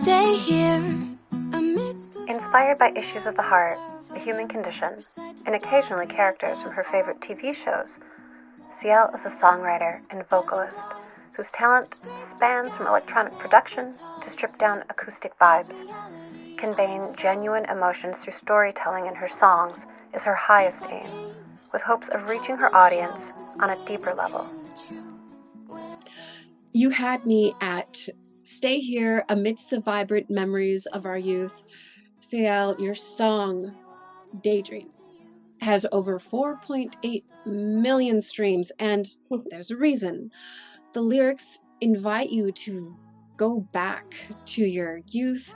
Stay here amidst the Inspired by issues of the heart, the human condition, and occasionally characters from her favorite TV shows, Ciele is a songwriter and vocalist whose talent spans from electronic production to stripped-down acoustic vibes. Conveying genuine emotions through storytelling in her songs is her highest aim, with hopes of reaching her audience on a deeper level. You had me at Stay Here Amidst the Vibrant Memories of Our Youth. Ceile, your song, Daydream, has over 4.8 million streams, and there's a reason. The lyrics invite you to go back to your youth,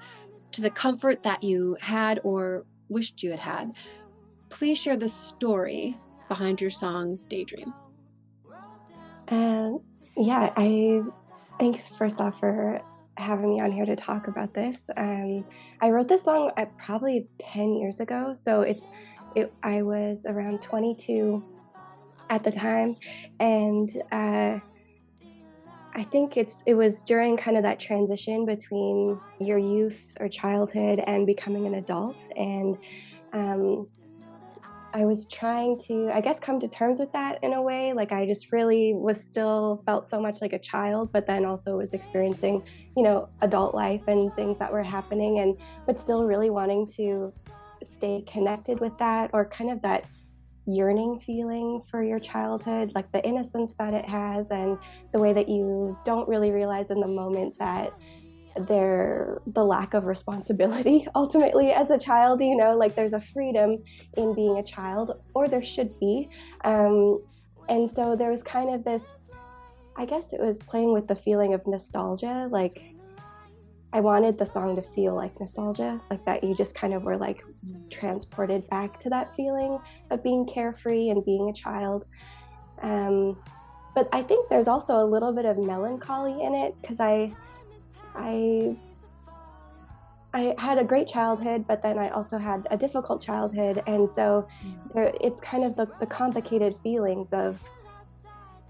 to the comfort that you had or wished you had had. Please share the story behind your song, Daydream. Thanks first off for having me on here to talk about this. I wrote this song probably 10 years ago, so I was around 22 at the time, and I think it was during kind of that transition between your youth or childhood and becoming an adult, and I was trying to, I guess, come to terms with that in a way. Like, I just really felt so much like a child, but then also was experiencing, adult life and things that were happening, but still really wanting to stay connected with that, or kind of that yearning feeling for your childhood, like the innocence that it has, and the way that you don't really realize in the moment that the lack of responsibility ultimately as a child, like there's a freedom in being a child, or there should be. And so there was kind of this, I guess it was playing with the feeling of nostalgia. Like, I wanted the song to feel like nostalgia, like that you just kind of were like transported back to that feeling of being carefree and being a child. But I think there's also a little bit of melancholy in it, because I had a great childhood, but then I also had a difficult childhood, and so it's kind of the complicated feelings of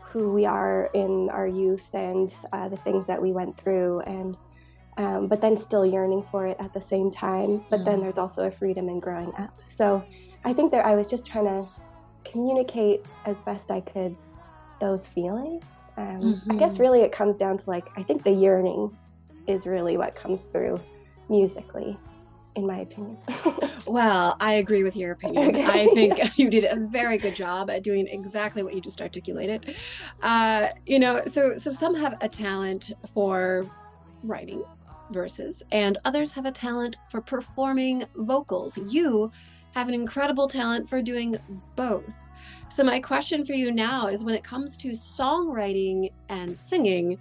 who we are in our youth and the things that we went through, and but then still yearning for it at the same time. But then there's also a freedom in growing up. So I think I was just trying to communicate as best I could those feelings. I guess really it comes down to, I think the yearning is really what comes through musically, in my opinion. Well, I agree with your opinion. Okay. I think you did a very good job at doing exactly what you just articulated. So some have a talent for writing verses, and others have a talent for performing vocals. You have an incredible talent for doing both. So my question for you now is, when it comes to songwriting and singing,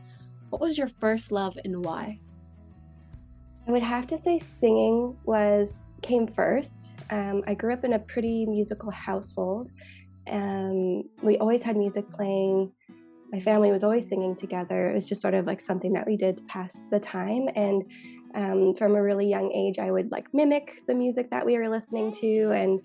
what was your first love and why? I would have to say singing came first. I grew up in a pretty musical household. We always had music playing. My family was always singing together. It was just sort of like something that we did to pass the time. And from a really young age, I would mimic the music that we were listening to, and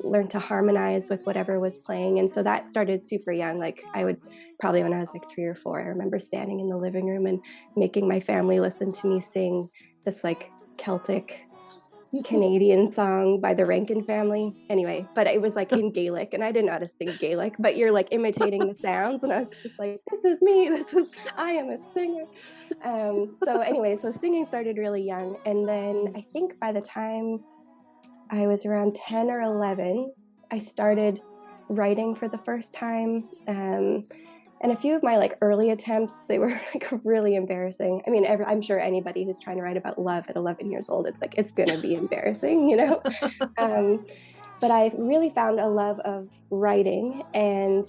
learn to harmonize with whatever was playing. And so that started super young. I would probably, when I was 3 or 4, I remember standing in the living room and making my family listen to me sing this Celtic Canadian song by the Rankin family. Anyway, but it was in Gaelic, and I didn't know how to sing Gaelic, but you're imitating the sounds, and I was just this is me, I am a singer. So singing started really young, and then I think by the time I was around 10 or 11, I started writing for the first time. And a few of my early attempts, they were really embarrassing. I mean, I'm sure anybody who's trying to write about love at 11 years old, it's gonna be embarrassing, But I really found a love of writing, and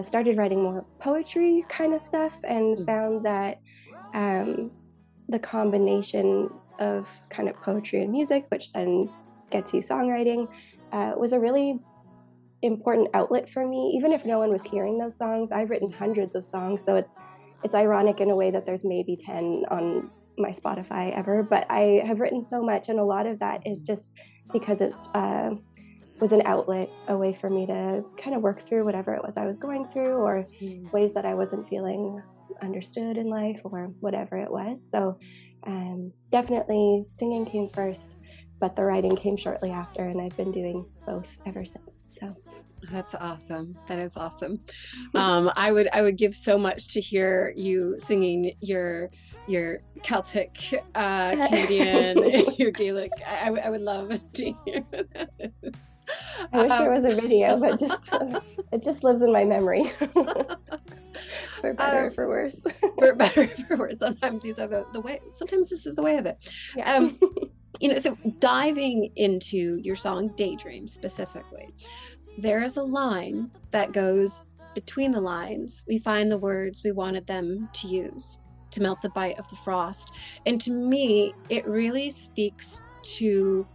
started writing more poetry kind of stuff, and found that the combination of kind of poetry and music, which then gets you songwriting, was a really important outlet for me. Even if no one was hearing those songs, I've written hundreds of songs, so it's ironic in a way that there's maybe 10 on my Spotify ever, but I have written so much, and a lot of that is just because it's was an outlet, a way for me to kind of work through whatever it was I was going through, or ways that I wasn't feeling understood in life, or whatever it was. So Definitely singing came first, but the writing came shortly after, and I've been doing both ever since. So that's awesome. That is awesome. I would give so much to hear you singing your Celtic, Canadian, your Gaelic. I would love to hear that. I wish there was a video, but it just lives in my memory. For better or for worse. For better or for worse. Sometimes these are the way. Sometimes this is the way of it. Yeah. So diving into your song Daydream specifically, there is a line that goes between the lines. We find the words we wanted them to use to melt the bite of the frost. And to me, it really speaks to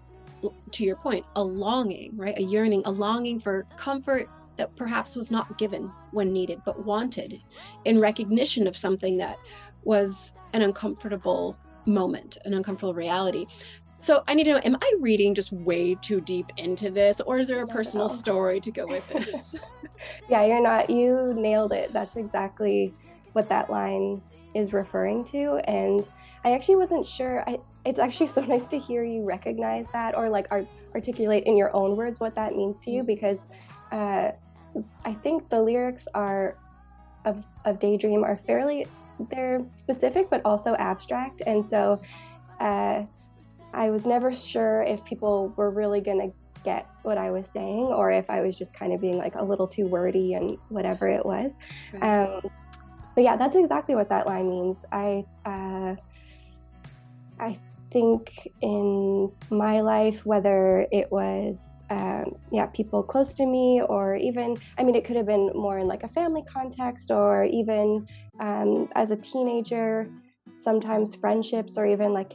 your point, a longing, right? A yearning, a longing for comfort that perhaps was not given when needed, but wanted in recognition of something that was an uncomfortable moment, an uncomfortable reality. So I need to know, am I reading just way too deep into this, or is there a personal story to go with this? Yeah, you're not. You nailed it. That's exactly what that line is referring to. And I actually wasn't sure. It's actually so nice to hear you recognize that, or like articulate in your own words what that means to you, because I think the lyrics of Daydream are they're specific but also abstract. And so I was never sure if people were really gonna get what I was saying, or if I was just kind of being like a little too wordy and whatever it was. Right. But yeah, that's exactly what that line means. I think in my life, whether it was people close to me, or even, I mean, it could have been more in like a family context, or even as a teenager, sometimes friendships, or even like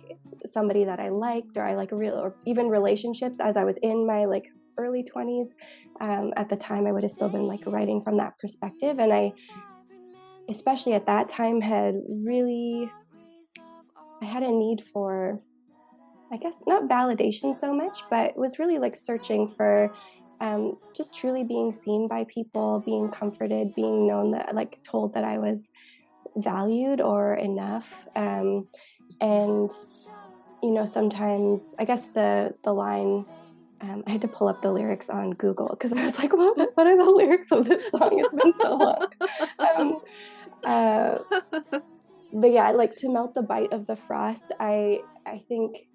somebody that I liked, or even relationships as I was in my like early 20s. At the time, I would have still been like writing from that perspective. And I, especially at that time, I had a need for, I guess, not validation so much, but was really like searching for just truly being seen by people, being comforted, being known, that like told that I was valued or enough. And, you know, sometimes I guess the line, I had to pull up the lyrics on Google because I was like, what are the lyrics of this song? It's been so long. But yeah, like to melt the bite of the frost, I think,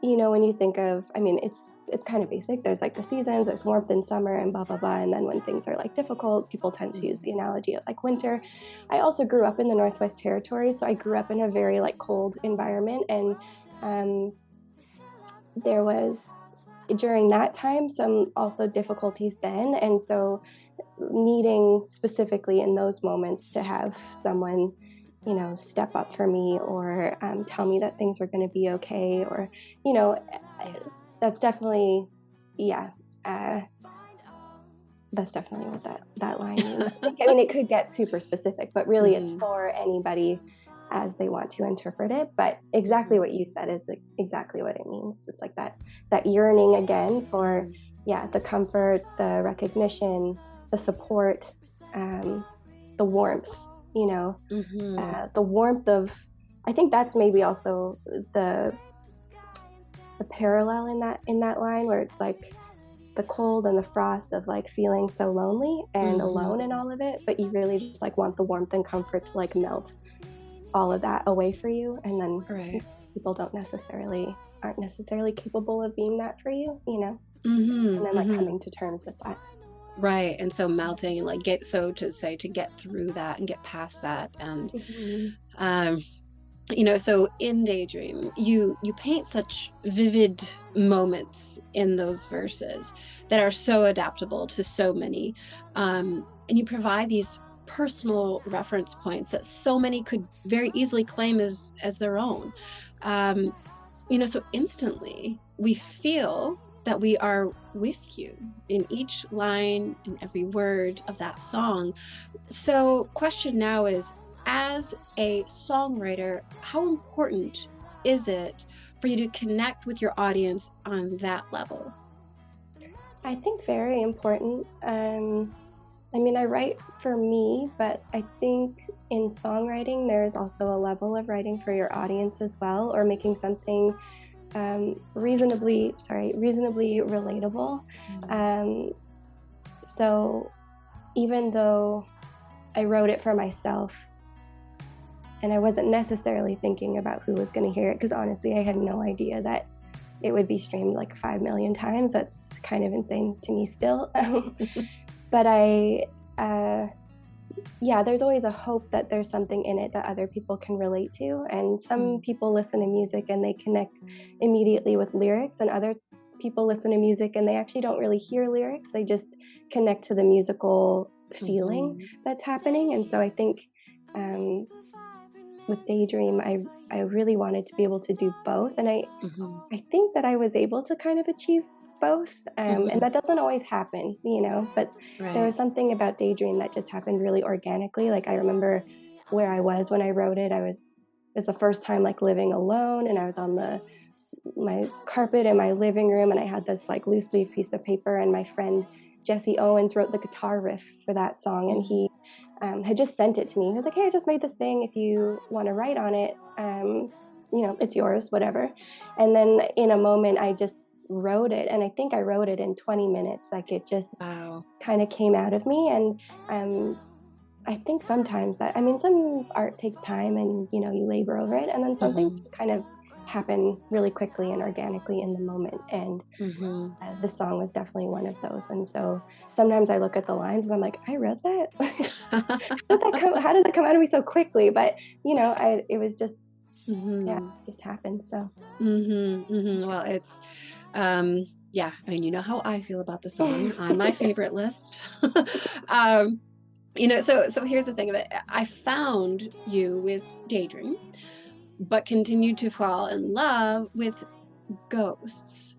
you know, when you think of, I mean, it's kind of basic. There's like the seasons, there's warmth in summer and blah, blah, blah. And then when things are like difficult, people tend to use the analogy of like winter. I also grew up in the Northwest Territories. So I grew up in a very like cold environment. And there was, during that time, some also difficulties then. And so needing specifically in those moments to have someone, you know, step up for me, or tell me that things were going to be okay, or, you know, that's definitely, that's definitely what that line is. I mean, it could get super specific, but really it's for anybody as they want to interpret it. But exactly what you said is exactly what it means. It's like that yearning again for, the comfort, the recognition, the support, the warmth, you know, the warmth of, I think that's maybe also the parallel in that line, where it's like the cold and the frost of like feeling so lonely and alone in all of it, but you really just like want the warmth and comfort to like melt all of that away for you. And then people aren't necessarily capable of being that for you, you know, and then like coming to terms with that. Right. And so melting and like to get through that and get past that. And, you know, so in Daydream, you paint such vivid moments in those verses that are so adaptable to so many. And you provide these personal reference points that so many could very easily claim as their own. You know, so instantly we feel that we are with you in each line and every word of that song. So question now is, as a songwriter, how important is it for you to connect with your audience on that level? I think very important. I mean, I write for me, but I think in songwriting, there's also a level of writing for your audience as well, or making something reasonably relatable. So even though I wrote it for myself and I wasn't necessarily thinking about who was going to hear it, because honestly, I had no idea that it would be streamed like 5 million times. That's kind of insane to me still. But there's always a hope that there's something in it that other people can relate to. And some people listen to music and they connect immediately with lyrics, and other people listen to music and they actually don't really hear lyrics. They just connect to the musical feeling that's happening. And so I think with Daydream, I really wanted to be able to do both. And I think that I was able to kind of achieve both. And that doesn't always happen, but there was something about Daydream that just happened really organically. Like I remember where I was when I wrote it. It was the first time like living alone, and I was on my carpet in my living room, and I had this like loose leaf piece of paper, and my friend Jesse Owens wrote the guitar riff for that song, and he had just sent it to me. He was like, "Hey, I just made this thing. If you want to write on it, it's yours, whatever." And then in a moment, I just wrote it, and I think I wrote it in 20 minutes. Like it just kind of came out of me. And I think sometimes some art takes time, and you labor over it, and then some things just kind of happen really quickly and organically in the moment. And the song was definitely one of those. And so sometimes I look at the lines and I'm like, I wrote that. How did that come out of me so quickly? But it was just just happened. So well, it's you know how I feel about the song on my favorite list. So here's the thing of it. I found you with Daydream, but continued to fall in love with Ghosts.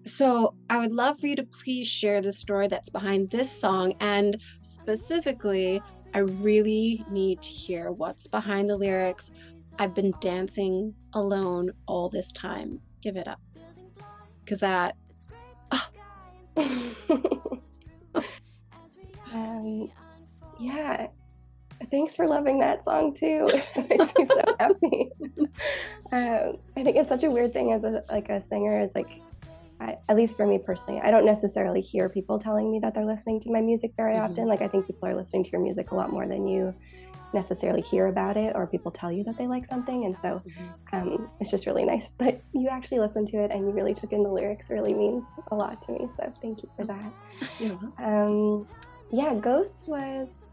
So I would love for you to please share the story that's behind this song, and specifically, I really need to hear what's behind the lyrics. I've been dancing alone all this time. Give it up. Because that... Thanks for loving that song too. It makes me so happy. I think it's such a weird thing as a singer, is like, at least for me personally, I don't necessarily hear people telling me that they're listening to my music very often. Like I think people are listening to your music a lot more than you necessarily hear about it, or people tell you that they like something. And so it's just really nice that you actually listened to it and you really took in the lyrics. It really means a lot to me. So thank you for that. Ghosts was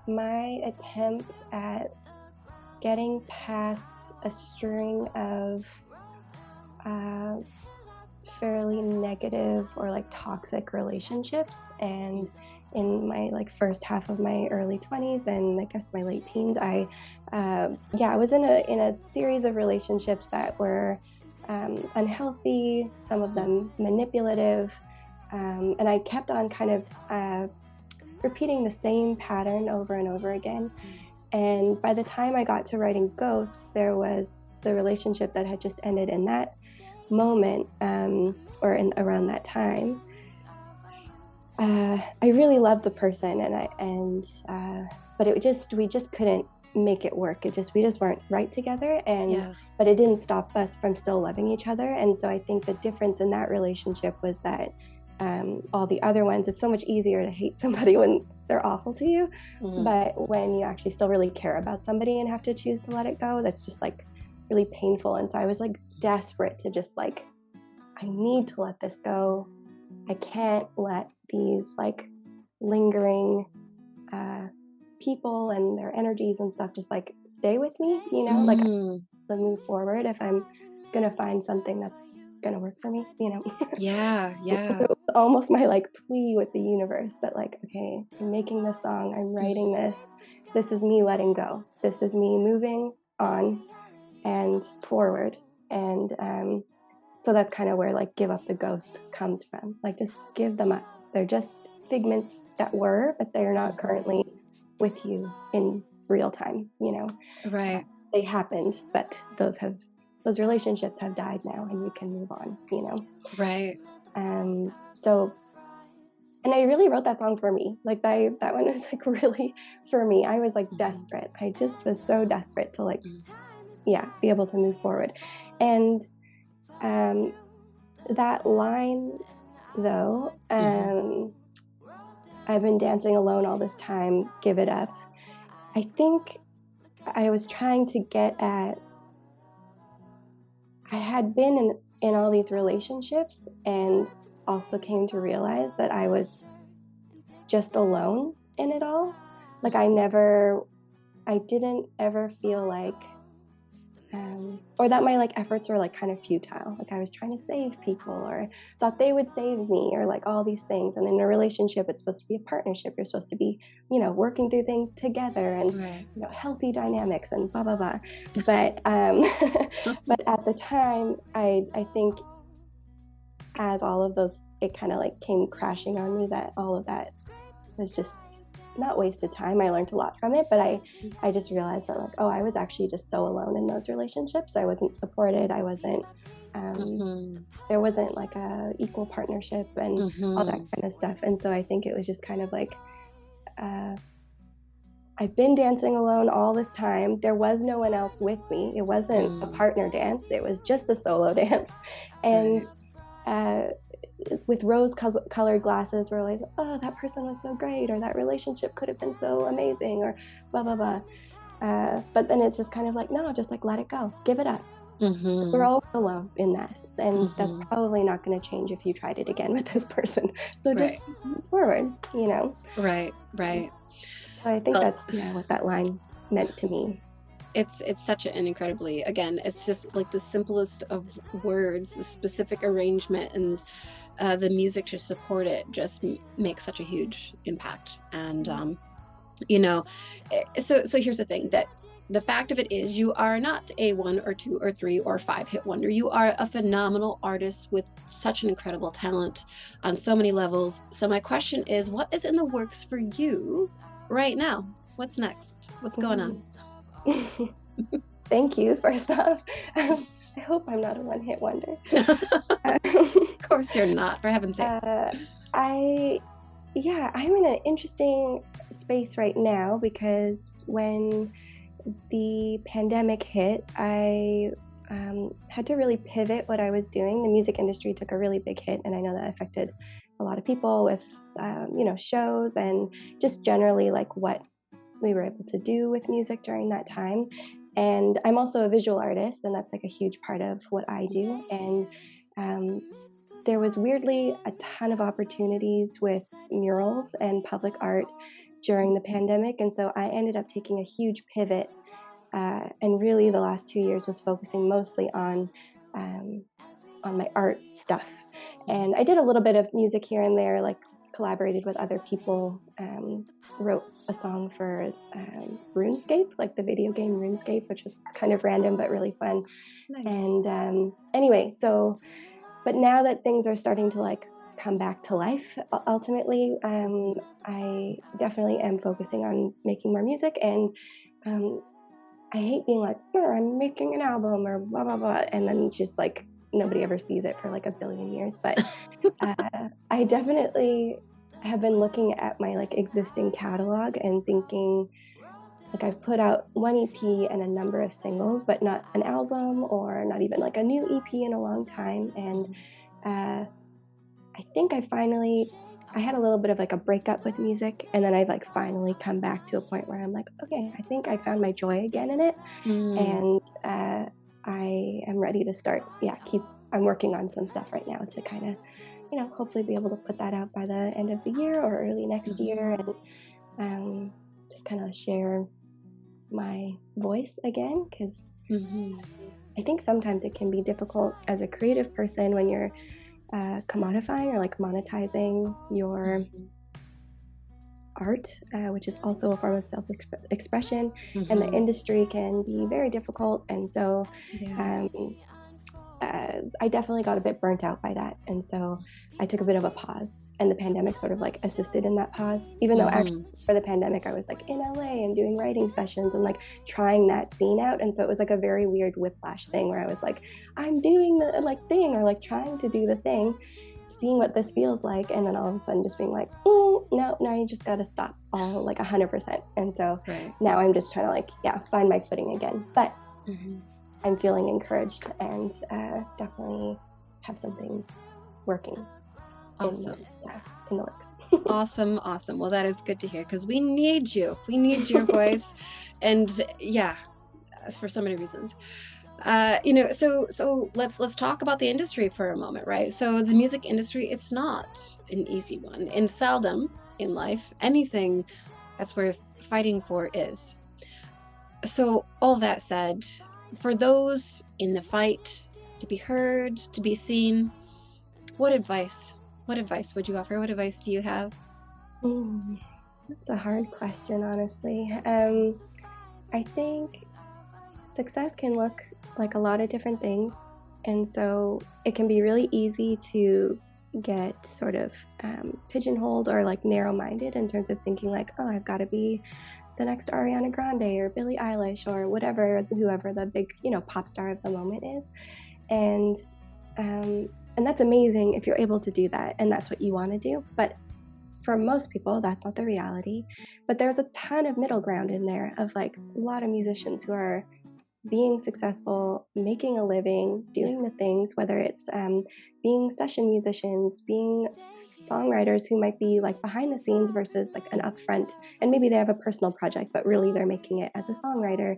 my attempt at getting past a string of fairly negative or like toxic relationships. And in my like first half of my early 20s and I guess my late teens, I was in a series of relationships that were unhealthy, some of them manipulative, and I kept on kind of repeating the same pattern over and over again. And by the time I got to writing Ghosts, there was the relationship that had just ended in that moment, or around that time. I really loved the person, but we just couldn't make it work. We just weren't right together, but it didn't stop us from still loving each other. And so I think the difference in that relationship was that all the other ones, it's so much easier to hate somebody when they're awful to you, but when you actually still really care about somebody and have to choose to let it go, that's just like really painful. And so I was like desperate to just like, I need to let this go. I can't let these like lingering people and their energies and stuff just like stay with me, like to move forward if I'm gonna find something that's gonna work for me, Yeah. It was almost my like plea with the universe that like, okay, I'm making this song, I'm writing this is me letting go, this is me moving on and forward. And so that's kind of where like Give Up the Ghost comes from. Like just give them up. They're just figments that were, but they're not currently with you in real time, Right. They happened, but those relationships have died now and you can move on, Right. So And I really wrote that song for me. Like that one was like really for me. I was like desperate. I just was so desperate to like, be able to move forward. And that line though, I've been dancing alone all this time, give it up. I think I was trying to get at, I had been in all these relationships and also came to realize that I was just alone in it all. Like I didn't ever feel like, or that my like efforts were like kind of futile. Like I was trying to save people or thought they would save me or like all these things. And in a relationship, it's supposed to be a partnership. You're supposed to be, working through things together and, healthy dynamics and blah, blah, blah. But, but at the time, I think as all of those, it kind of like came crashing on me that all of that was just not wasted time. I learned a lot from it, but I just realized that like, oh, I was actually just so alone in those relationships. I wasn't supported. I wasn't, there wasn't like a equal partnership and all that kind of stuff. And so I think it was just kind of like, I've been dancing alone all this time. There was no one else with me. It wasn't a partner dance. It was just a solo dance. And, with rose-colored glasses, we're always, oh, that person was so great, or that relationship could have been so amazing, or blah, blah, blah. But then it's just kind of like, no, just like let it go. Give it up. We're all alone in that. And that's probably not going to change if you tried it again with this person. So just move forward, Right. So I think that's what that line meant to me. It's such an incredibly, again, it's just like the simplest of words, the specific arrangement and the music to support it just makes such a huge impact. And, so here's the thing, that the fact of it is you are not a 1 or 2 or 3 or 5 hit wonder. You are a phenomenal artist with such an incredible talent on so many levels. So my question is, what is in the works for you right now? What's next? What's going on? Thank you, first off. I hope I'm not a one-hit wonder. Of course you're not, for heaven's sakes. I'm in an interesting space right now because when the pandemic hit, I had to really pivot what I was doing. The music industry took a really big hit, and I know that affected a lot of people with, shows and just generally like what we were able to do with music during that time. And I'm also a visual artist, and that's like a huge part of what I do. And there was weirdly a ton of opportunities with murals and public art during the pandemic. And so I ended up taking a huge pivot. And really the last 2 years was focusing mostly on my art stuff. And I did a little bit of music here and there, like collaborated with other people, wrote a song for RuneScape, like the video game RuneScape, which was kind of random but really fun. Nice. And anyway, but now that things are starting to like come back to life, ultimately, I definitely am focusing on making more music. And I hate being like, I'm making an album or blah, blah, blah. And then just like nobody ever sees it for like a billion years. But I definitely have been looking at my like existing catalog and thinking like I've put out one EP and a number of singles, but not an album or not even like a new EP in a long time. And I think I had a little bit of like a breakup with music, and then I've like finally come back to a point where I'm like, okay, I think I found my joy again in it. And I am ready to start. I'm working on some stuff right now to kind of, hopefully be able to put that out by the end of the year or early next year, and just kind of share my voice again, because I think sometimes it can be difficult as a creative person when you're commodifying or like monetizing your art, which is also a form of self-expression, and the industry can be very difficult. And so I definitely got a bit burnt out by that. And so I took a bit of a pause, and the pandemic sort of like assisted in that pause, even though actually for the pandemic, I was like in LA and doing writing sessions and like trying that scene out. And so it was like a very weird whiplash thing where I was like, I'm doing the like thing or like trying to do the thing seeing what this feels like, and then all of a sudden just being like, no, you just got to stop all like 100%. And so now I'm just trying to like, find my footing again. But I'm feeling encouraged and definitely have some things working. Awesome. In the works. Awesome. Well, that is good to hear, because we need you. We need your voice. And for so many reasons. So let's talk about the industry for a moment, right? So the music industry, it's not an easy one, and seldom in life anything that's worth fighting for is. So all that said, for those in the fight to be heard, to be seen, what advice would you offer? What advice do you have? That's a hard question, honestly. I think success can look like a lot of different things, and so it can be really easy to get sort of pigeonholed or like narrow-minded in terms of thinking like, oh, I've got to be the next Ariana Grande or Billie Eilish or whoever the big pop star of the moment is, and that's amazing if you're able to do that and that's what you want to do. But for most people, that's not the reality. But there's a ton of middle ground in there of like a lot of musicians who are being successful, making a living, doing the things, whether it's being session musicians, being songwriters who might be like behind the scenes versus like an upfront, and maybe they have a personal project, but really they're making it as a songwriter,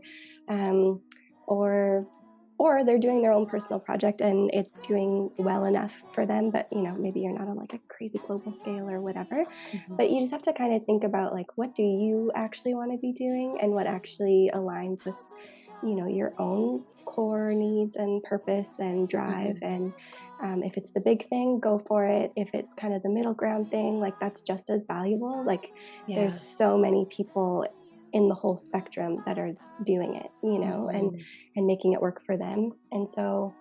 or they're doing their own personal project and it's doing well enough for them, but maybe you're not on like a crazy global scale or whatever. But you just have to kind of think about like, what do you actually want to be doing and what actually aligns with your own core needs and purpose and drive. And if it's the big thing, go for it. If it's kind of the middle ground thing, like that's just as valuable. Like there's so many people in the whole spectrum that are doing it, and making it work for them. And so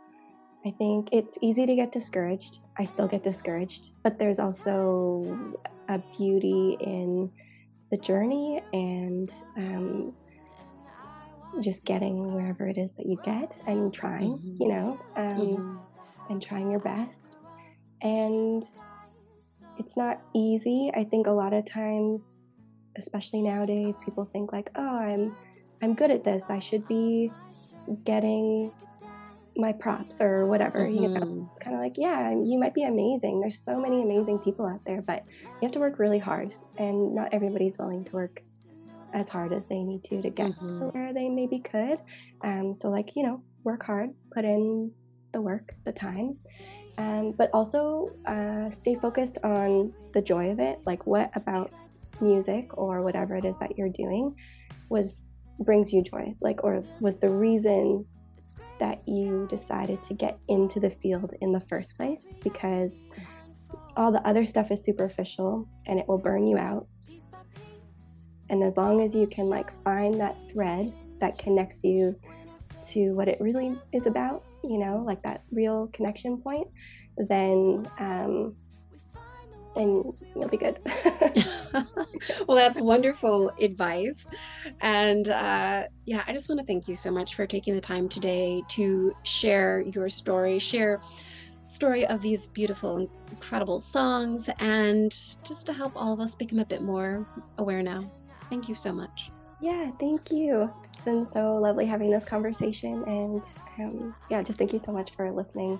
I think it's easy to get discouraged. I still get discouraged, but there's also a beauty in the journey and just getting wherever it is that you get and trying, and trying your best. And it's not easy. I think a lot of times, especially nowadays, people think like, oh, I'm good at this. I should be getting my props or whatever. It's kind of like, you might be amazing. There's so many amazing people out there, but you have to work really hard, and not everybody's willing to work as hard as they need to get to where they maybe could. So like, work hard, put in the work, the time, but also stay focused on the joy of it. Like, what about music or whatever it is that you're doing brings you joy, like, or was the reason that you decided to get into the field in the first place? Because all the other stuff is superficial and it will burn you out. And as long as you can like find that thread that connects you to what it really is about, like that real connection point, then you'll be good. Well, that's wonderful advice. And I just want to thank you so much for taking the time today to share your story of these beautiful, incredible songs, and just to help all of us become a bit more aware now. Thank you so much. Yeah, thank you. It's been so lovely having this conversation, and just thank you so much for listening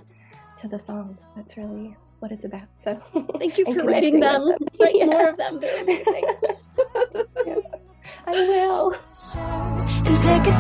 to the songs. That's really what it's about. So thank you for writing them. Write more of them. They're amazing. I will. And take a